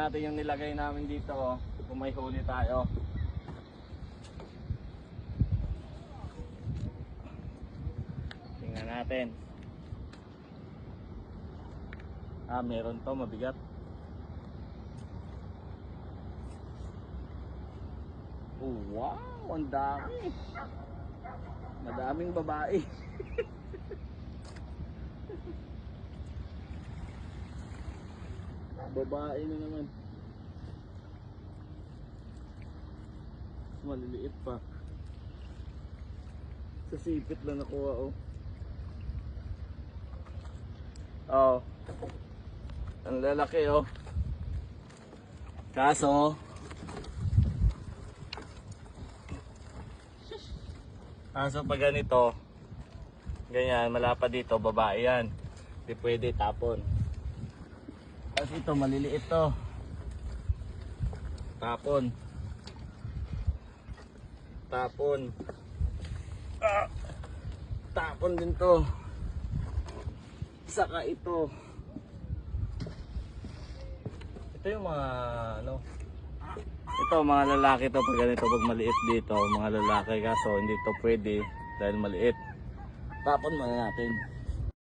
Natin yung nilagay namin dito, oh, kung may huli tayo. Tingnan natin. Meron to, mabigat. Oh, wow, ang dami. Madaming babae. Babae na naman. Maliliit pa. Sa sipit lang nakuha, oh. Oh. Ang lalaki, oh. Kaso pag ganito, ganyan, malapad dito, babae yan. Hindi pwede tapon. Tapos ito, maliliit to. Tapon. Tapon. Tapon din to. Saka ito. Ito yung mga ano. Ito mga lalaki to pag ganito, pag maliit dito, mga lalaki, kaso hindi to pwede dahil maliit. Tapon muna natin.